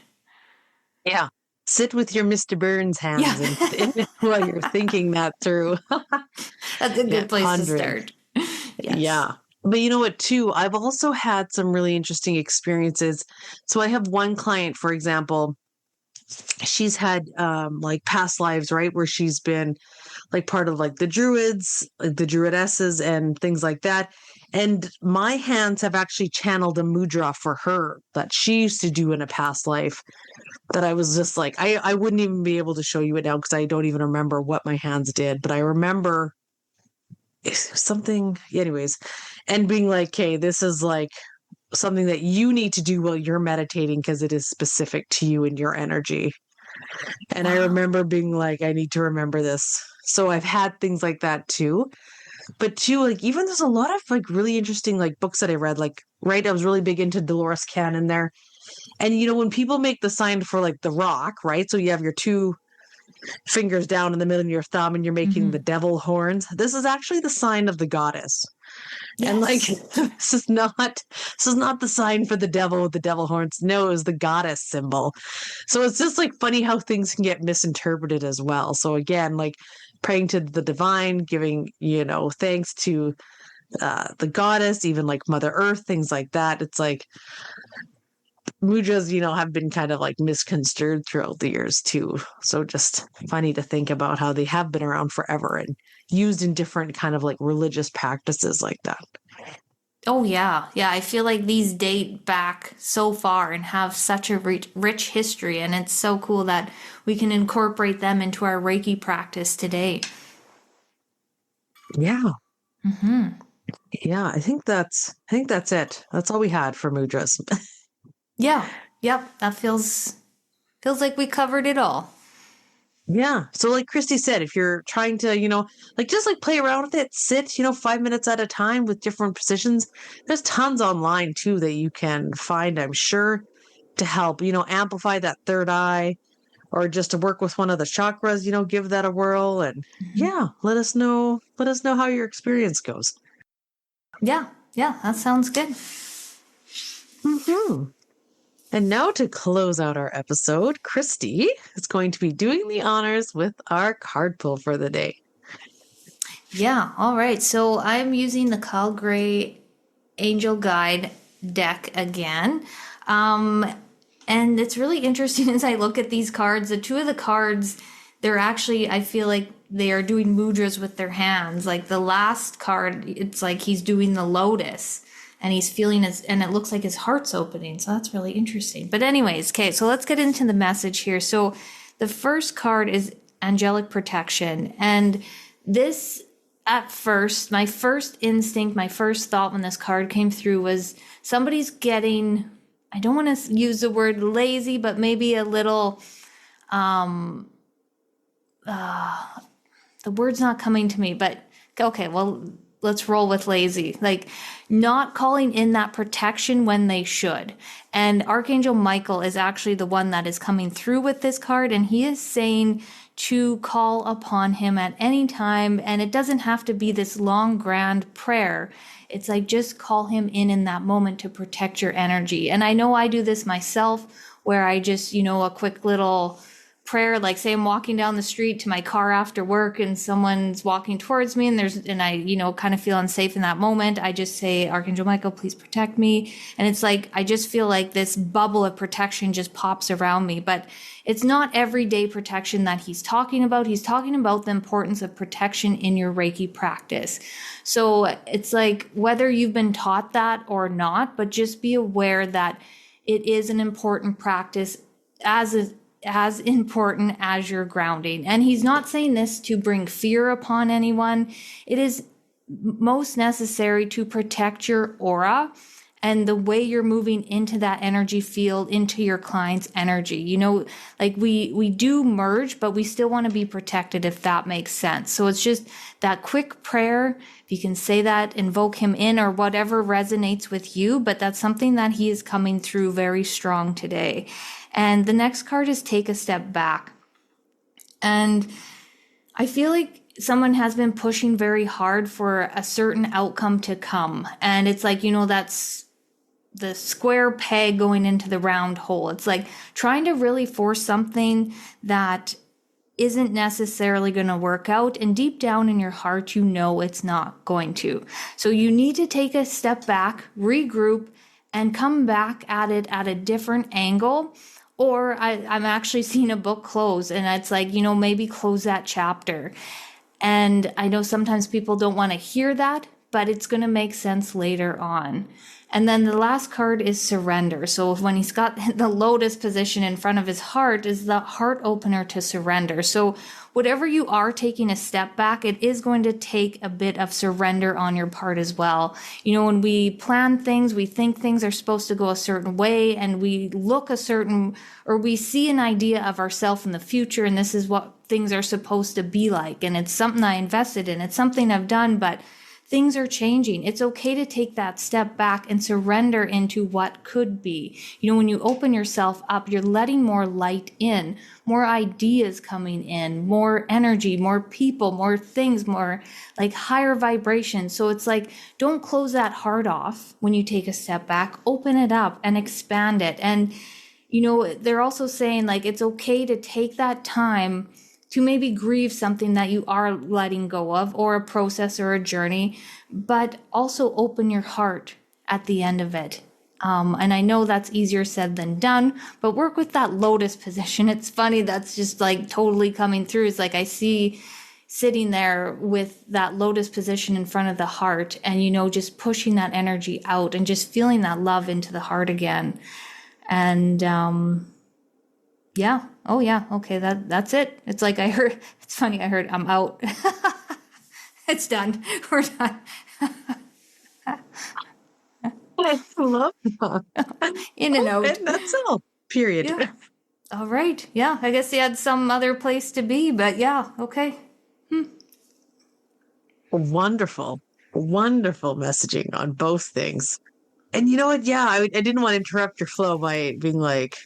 Yeah. Sit with your Mr. Burns Yeah. hands and while you're thinking that through. That's a Yeah, good place to pondering. start. Yes. Yeah. But you know what, too? I've also had some really interesting experiences. So I have one client, for example, she's had like past lives, right? Where she's been like part of like the druids, like the druidesses and things like that. And my hands have actually channeled a mudra for her that she used to do in a past life that I was just like, I wouldn't even be able to show you it now because I don't even remember what my hands did, but I remember something, anyways, and being like, okay, this is like something that you need to do while you're meditating because it is specific to you and your energy. And I Wow. remember being like, I need to remember this. So I've had things like that too. But too, like even there's a lot of like really interesting like books that I read. Like, right, I was really big into Dolores Cannon there. And you know, when people make the sign for like the rock, right? So you have your two fingers down in the middle of your thumb and you're making the Hmm. devil horns. This is actually the sign of the goddess. And like Yes. this is not the sign for the devil with the devil horns. No, it was the goddess symbol. So it's just like funny how things can get misinterpreted as well. So again, like praying to the divine, giving, thanks to the goddess, even like Mother Earth, things like that. It's like mudras, have been kind of like misconstrued throughout the years too. So just funny to think about how they have been around forever and used in different kind of like religious practices like that. Oh yeah. Yeah, I feel like these date back so far and have such a rich history, and it's so cool that we can incorporate them into our Reiki practice today. Yeah. Hmm. Yeah, I think that's it. That's all we had for mudras. Yeah. Yep. That feels like we covered it all. Yeah. So like Christy said, if you're trying to, like just like play around with it, sit, 5 minutes at a time with different positions. There's tons online too that you can find, I'm sure, to help, amplify that third eye or just to work with one of the chakras, give that a whirl and Mhm. yeah, let us know how your experience goes. Yeah. Yeah. That sounds good. Hmm. And now to close out our episode, Christy is going to be doing the honors with our card pull for the day. Yeah. All right. So I'm using the Kyle Gray Angel Guide deck again. Um, and it's really interesting as I look at these cards. The two of the cards, they're actually, I feel like they are doing mudras with their hands. Like the last card, it's like he's doing the lotus and he's feeling his, and it looks like his heart's opening. So that's really interesting. But, anyways, okay, so let's get into the message here. So the first card is angelic protection. And this, at first, my first instinct, my first thought when this card came through was somebody's getting, I don't want to use the word lazy, but maybe a little, the word's not coming to me, but okay, well, let's roll with lazy. Like not calling in that protection when they should. And Archangel Michael is actually the one that is coming through with this card, and he is saying to call upon him at any time. And it doesn't have to be this long, grand prayer. It's like just call him in that moment to protect your energy. And I know I do this myself where I just, a quick little prayer, like say I'm walking down the street to my car after work and someone's walking towards me and I kind of feel unsafe in that moment, I just say, Archangel Michael, please protect me. And it's like I just feel like this bubble of protection just pops around me. But it's not everyday protection that he's talking about. He's talking about the importance of protection in your Reiki practice. So it's like whether you've been taught that or not, but just be aware that it is an important practice as important as your grounding. And he's not saying this to bring fear upon anyone. It is most necessary to protect your aura and the way you're moving into that energy field, into your client's energy. Like we do merge, but we still want to be protected, if that makes sense. So it's just that quick prayer. If you can say that, invoke him in, or whatever resonates with you, but that's something that he is coming through very strong today. And the next card is take a step back. And I feel like someone has been pushing very hard for a certain outcome to come. And it's like, that's the square peg going into the round hole. It's like trying to really force something that isn't necessarily going to work out. And deep down in your heart, you know it's not going to. So you need to take a step back, regroup, and come back at it at a different angle. Or I'm actually seeing a book close, and it's like, maybe close that chapter. And I know sometimes people don't want to hear that, but it's going to make sense later on. And then the last card is surrender. So when he's got the lotus position in front of his heart is the heart opener to surrender. So whatever you are taking a step back, it is going to take a bit of surrender on your part as well. When we plan things, we think things are supposed to go a certain way, and we look a certain, or we see an idea of ourselves in the future, and this is what things are supposed to be like. And it's something I invested in. It's something I've done, but things are changing. It's okay to take that step back and surrender into what could be. When you open yourself up, you're letting more light in, more ideas coming in, more energy, more people, more things, more like higher vibration. So it's like, don't close that heart off when you take a step back, open it up and expand it. And, they're also saying like, it's okay to take that time to maybe grieve something that you are letting go of, or a process or a journey, but also open your heart at the end of it. And I know that's easier said than done, but work with that lotus position. It's funny, that's just like totally coming through. It's like I see sitting there with that lotus position in front of the heart, and just pushing that energy out and just feeling that love into the heart again. And yeah. Oh yeah. Okay. That's it. It's like it's funny. I heard I'm out. It's done. We're done. I love that. In and out. And that's all. Period. Yeah. All right. Yeah. I guess he had some other place to be, but yeah. Okay. Wonderful, wonderful messaging on both things. And you know what? Yeah, I didn't want to interrupt your flow by being like,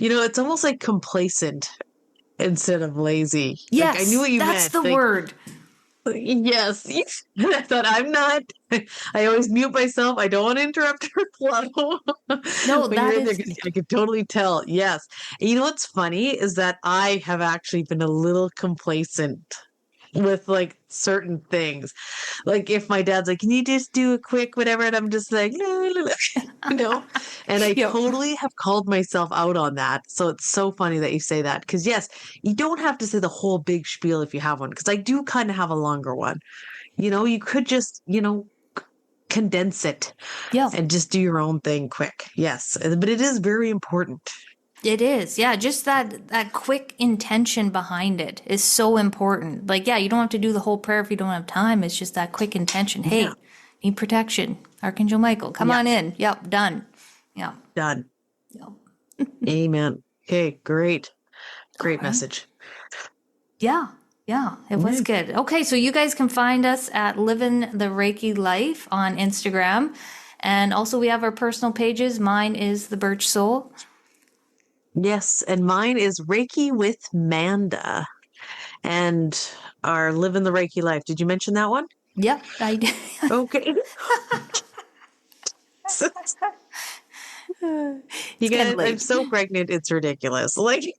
it's almost like complacent instead of lazy. Yes. Like I knew what you that's meant. the word. Yes. And I thought I'm not. I always mute myself. I don't want to interrupt your flow. No, when that you're in there, is. 'cause I could totally tell. Yes. And you know what's funny is that I have actually been a little complacent with like certain things. Like if my dad's like, can you just do a quick whatever? And I'm just like, and I Yep. totally have called myself out on that. So it's so funny that you say that. Because yes, you don't have to say the whole big spiel if you have one. Because I do kind of have a longer one. You could just, condense it Yeah. and just do your own thing quick. Yes. But it is very important. It is. Yeah. Just that quick intention behind it is so important. Like, yeah, you don't have to do the whole prayer if you don't have time. It's just that quick intention. Hey, Yeah. need protection. Archangel Michael, come on in. Yep. Done. Yeah. Done. Yep. Amen. Okay. Great. Great All right. message. Yeah. Yeah. It was good. Okay. So you guys can find us at Living the Reiki Life on Instagram. And also we have our personal pages. Mine is The Birch Soul. Yes, and mine is Reiki with Manda, and our Living the Reiki Life. Did you mention that one? Yep. I did. Okay. You guys, I'm so pregnant, it's ridiculous. Like,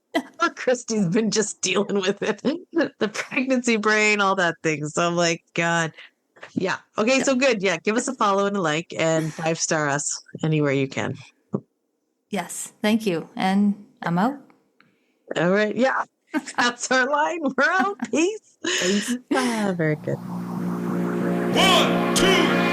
Christy's been just dealing with it. The pregnancy brain, all that thing. So I'm like, God. Yeah. Okay, so good. Yeah, give us a follow and a like, and 5-star us anywhere you can. Yes. Thank you. And I'm out. All right. Yeah. That's our line. We're out. Peace. Peace. Very good. 1, 2,